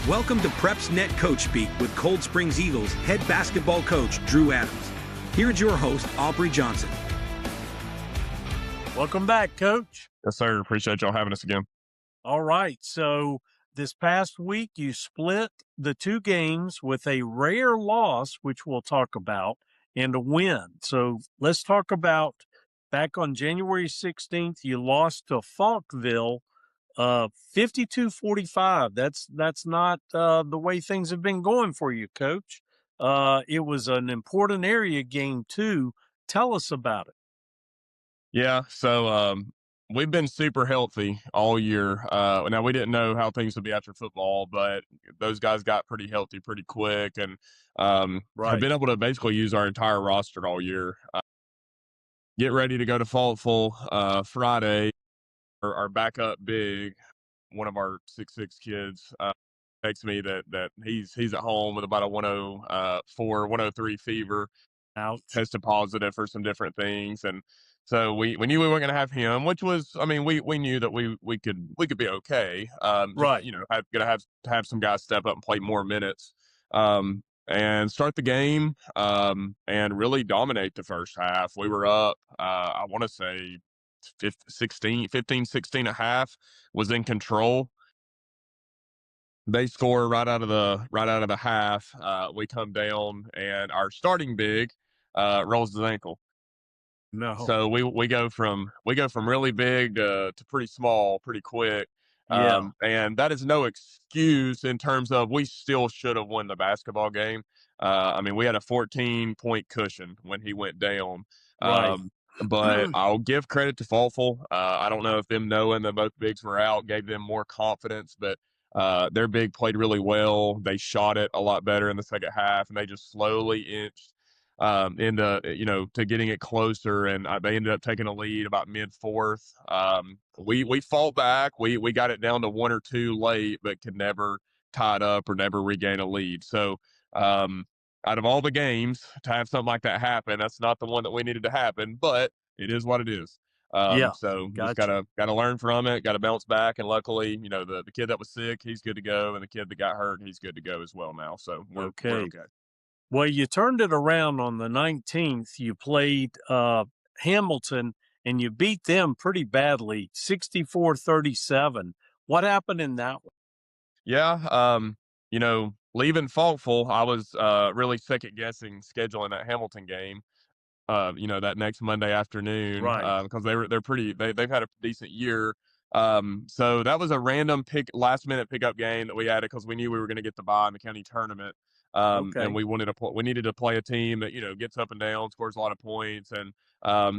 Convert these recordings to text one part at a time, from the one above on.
Welcome to PrepsNet Coach Speak with Cold Springs Eagles head basketball coach Drew Adams. Here's your host, Aubrey Johnson. Welcome back, Coach. Yes, sir. Appreciate y'all having us again. All right. So this past week, you split the two games with a rare loss, which we'll talk about, and a win. So let's talk about back on January 16th, you lost to Falkville 52-45. That's not the way things have been going for you, Coach. It was an important area game, too. Tell us about it. Yeah, so we've been super healthy all year. Now, we didn't know how things would be after football, but those guys got pretty healthy pretty quick and have been able to basically use our entire roster all year. Get ready to go to Falkville Friday. Our backup big, one of our 6'6" kids, texts me that he's at home with about a 104, 103 fever. Ouch. Tested positive for some different things, and so we knew we weren't going to have him, which was, I mean, we knew that we could be okay. Right. Gonna have some guys step up and play more minutes, and start the game, and really dominate the first half. We were up, I want to say 15, 16 at half, was in control. They score right out of the half. We come down, and our starting big rolls his ankle. No. So we go from really big to pretty small pretty quick. Yeah. And that is no excuse in terms of we still should have won the basketball game. I mean, we had a 14-point cushion when he went down. Right. But I'll give credit to Falkville. I don't know if them knowing that both bigs were out gave them more confidence, but their big played really well. They shot it a lot better in the second half, and they just slowly inched into, to getting it closer. And they ended up taking a lead about mid-fourth. We fought back. We got it down to 1 or 2 late, but could never tie it up or never regain a lead. So out of all the games to have something like that happen, that's not the one that we needed to happen, but it is what it is. So just gotta learn from it, gotta bounce back. And luckily, the kid that was sick, he's good to go. And the kid that got hurt, he's good to go as well now. So we're okay. Well, you turned it around on the 19th. You played Hamilton, and you beat them pretty badly, 64-37. What happened in that one? Yeah, leaving Falkville, I was really second-guessing scheduling that Hamilton game, that next Monday afternoon, Right. because they've had a decent year. So that was a random last-minute pickup game that we added because we knew we were going to get the bye in the county tournament. And we needed to play a team that, gets up and down, scores a lot of points. And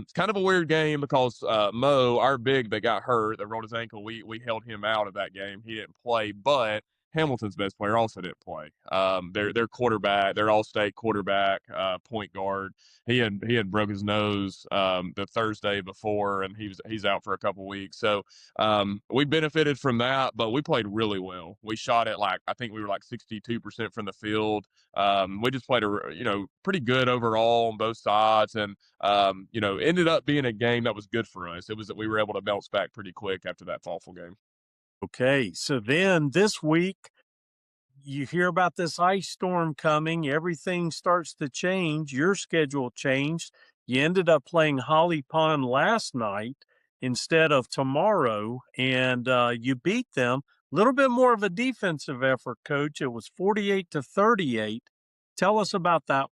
it's kind of a weird game because Mo, our big that got hurt, that rolled his ankle, we held him out of that game. He didn't play, but Hamilton's best player also didn't play. Their quarterback, their all-state quarterback, point guard, he had broke his nose the Thursday before, and he's out for a couple weeks. So we benefited from that, but we played really well. We shot it I think we were 62% from the field. We just played pretty good overall on both sides, and ended up being a game that was good for us. It was that we were able to bounce back pretty quick after that Falkville game. Okay, so then this week, you hear about this ice storm coming. Everything starts to change. Your schedule changed. You ended up playing Holly Pond last night instead of tomorrow, and you beat them. A little bit more of a defensive effort, Coach. It was 48-38. Tell us about that.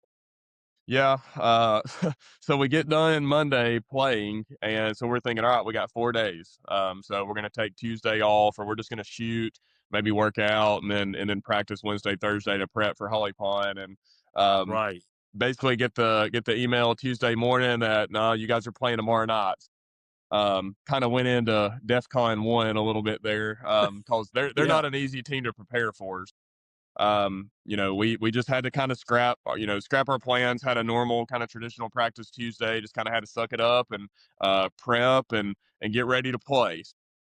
Yeah, so we get done Monday playing, and so we're thinking, all right, we got 4 days. So we're going to take Tuesday off, or we're just going to shoot, maybe work out, and then practice Wednesday, Thursday to prep for Holly Pond. And basically get the email Tuesday morning that, no, you guys are playing tomorrow night. Kind of went into DEFCON 1 a little bit there, because they're not an easy team to prepare for. We just had to kind of scrap our plans, had a normal kind of traditional practice Tuesday, just kind of had to suck it up and prep and get ready to play.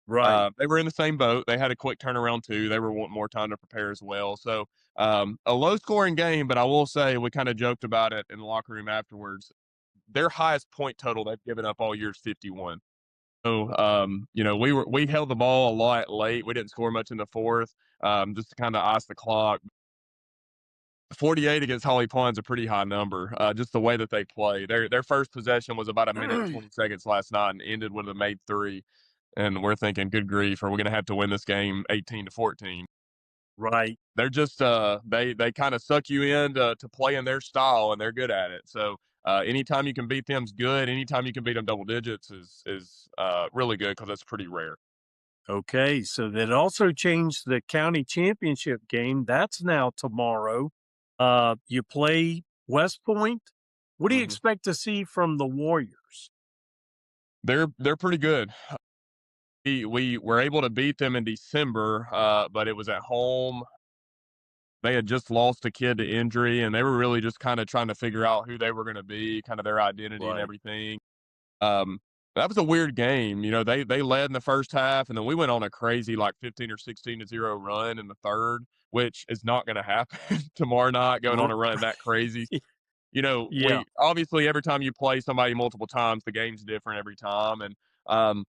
Right. They were in the same boat. They had a quick turnaround too. They were wanting more time to prepare as well. So a low scoring game, but I will say we kind of joked about it in the locker room afterwards. Their highest point total they've given up all year is 51. So, we held the ball a lot late. We didn't score much in the fourth, just to kind of ice the clock. 48 against Holly Pond's a pretty high number. Just the way that they play. Their first possession was about a minute and 20 seconds last night and ended with a made three. And we're thinking, good grief, are we going to have to win this game 18-14? Right. They're just they kind of suck you in to playing their style, and they're good at it. So anytime you can beat them's good. Anytime you can beat them double digits is really good because that's pretty rare. Okay, so that also changed the county championship game. That's now tomorrow. You play West Point. What do you Hmm. expect to see from the Warriors? They're pretty good. We were able to beat them in December, but it was at home. They had just lost a kid to injury, and they were really just kind of trying to figure out who they were going to be, kind of their identity and Right. everything. Um, that was a weird game. They led in the first half, and then we went on a crazy like 15 or 16-0 run in the third, which is not going to happen tomorrow night. Going on R- a run that crazy. Yeah. We obviously every time you play somebody multiple times, the game's different every time, and um,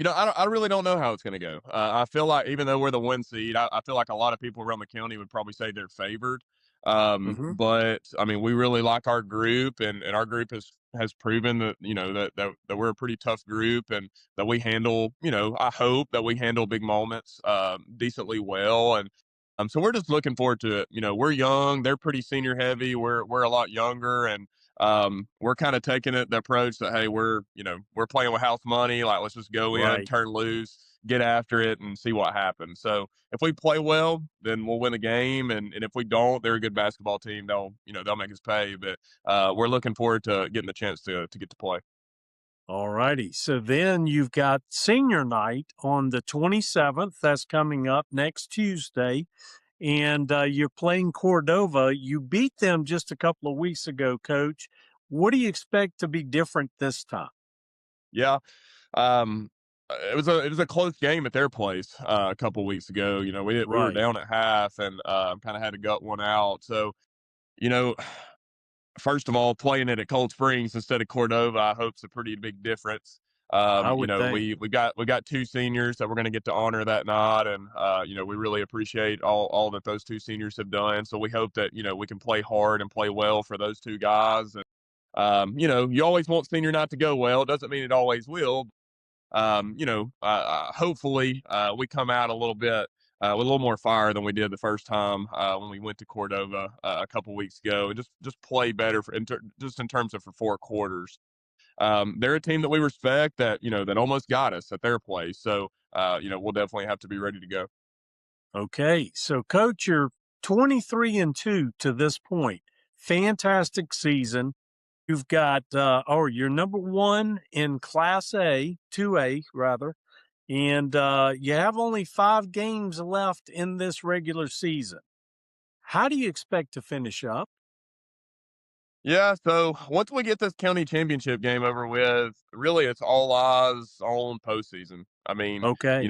I really don't know how it's going to go. I feel like even though we're the one seed, I feel like a lot of people around the county would probably say they're favored. Hmm. But I mean, we really like our group, and our group has proven that that we're a pretty tough group, and that we handle. I hope that we handle big moments decently well, and so we're just looking forward to it. We're young; they're pretty senior heavy. We're a lot younger, and we're kind of taking the approach that, hey, we're playing with house money. Like, let's just go in, Right. turn loose, get after it, and see what happens. So if we play well, then we'll win the game, and if we don't, they're a good basketball team. They'll make us pay. But we're looking forward to getting the chance to get to play. All righty. So then you've got senior night on the 27th. That's coming up next Tuesday. And you're playing Cordova. You beat them just a couple of weeks ago, Coach. What do you expect to be different this time? Yeah. It was a close game at their place a couple weeks ago. We were Right. down at half and kind of had to gut one out. So you know, first of all, playing it at Cold Springs instead of Cordova, I hope is a pretty big difference. I would think. We got two seniors that we're going to get to honor that night, and we really appreciate all that those two seniors have done. So we hope that we can play hard and play well for those two guys. And you always want senior night to go well. Doesn't mean it always will. Hopefully we come out a little bit with a little more fire than we did the first time when we went to Cordova a couple weeks ago, and just play better just in terms of for 4 quarters. They're a team that we respect that almost got us at their place, so we'll definitely have to be ready to go. Okay. So, Coach, you're 23-2 to this point. Fantastic season. You've got, you're number one in Class A, 2A rather, and you have only 5 games left in this regular season. How do you expect to finish up? Yeah, so once we get this county championship game over with, really it's all eyes on postseason. I mean, Okay.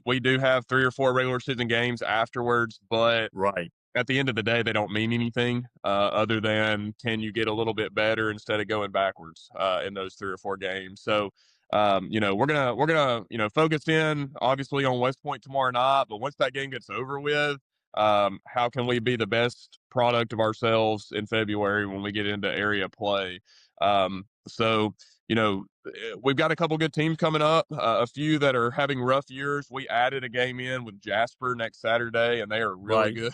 we do have 3 or 4 regular season games afterwards, but Right. at the end of the day, they don't mean anything other than can you get a little bit better instead of going backwards in those 3 or 4 games. So, we're gonna focus in obviously on West Point tomorrow night, but once that game gets over with, how can we be the best product of ourselves in February when we get into area play? So, we've got a couple good teams coming up, a few that are having rough years. We added a game in with Jasper next Saturday, and they are really Right.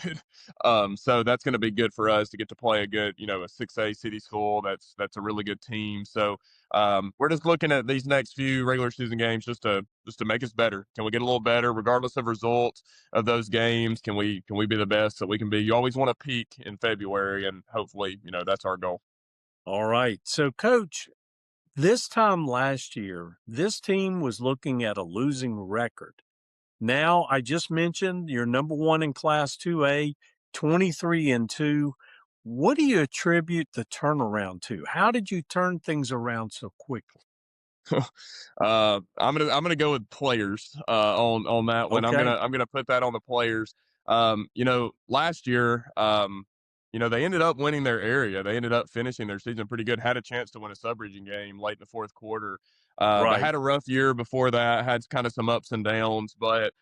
good. So that's going to be good for us to get to play a good, a 6A city school. That's a really good team. So we're just looking at these next few regular season games just to make us better. Can we get a little better, regardless of results of those games? Can we be the best that we can be? You always want to peak in February, and hopefully, that's our goal. All right. So, Coach, this time last year, this team was looking at a losing record. Now, I just mentioned you're number one in Class 2A, 23-2. What do you attribute the turnaround to? How did you turn things around so quickly? I'm gonna go with players on that one. I'm Okay. gonna I'm gonna put that on the players. Last year, they ended up winning their area. They ended up finishing their season pretty good, had a chance to win a sub-region game late in the fourth quarter. But had a rough year before that, had kind of some ups and downs. But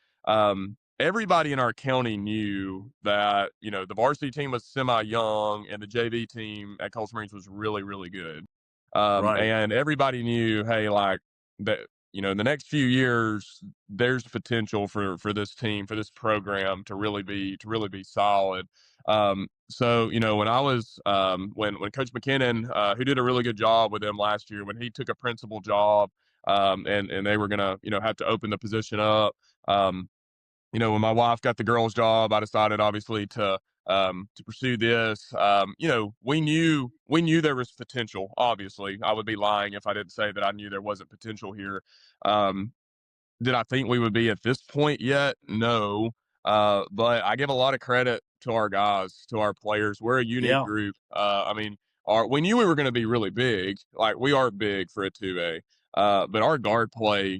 everybody in our county knew that, the varsity team was semi-young and the JV team at Cold Springs was really, really good. And everybody knew, hey, like that, in the next few years, there's potential for this team, for this program to really be solid. So, when I was, when Coach McKinnon, who did a really good job with them last year, when he took a principal job, and they were going to, have to open the position up, when my wife got the girls' job, I decided obviously to pursue this. We knew there was potential. Obviously, I would be lying if I didn't say that I knew there wasn't potential here. Did I think we would be at this point yet? No. But I give a lot of credit to our guys, to our players. We're a unique group. We knew we were going to be really big. Like, we are big for a 2A. But our guard play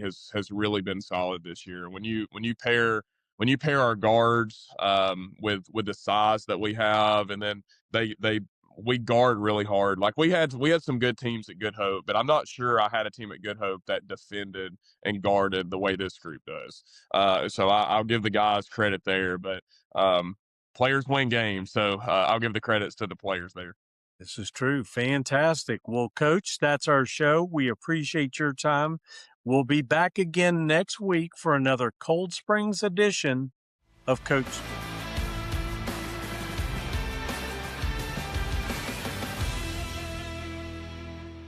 has really been solid this year. When you pair our guards with the size that we have, and then we guard really hard. Like, we had some good teams at Good Hope, but I'm not sure I had a team at Good Hope that defended and guarded the way this group does. So I'll give the guys credit there, but players win games, so I'll give the credits to the players there. This is true. Fantastic. Well, Coach, that's our show. We appreciate your time. We'll be back again next week for another Cold Springs edition of Coach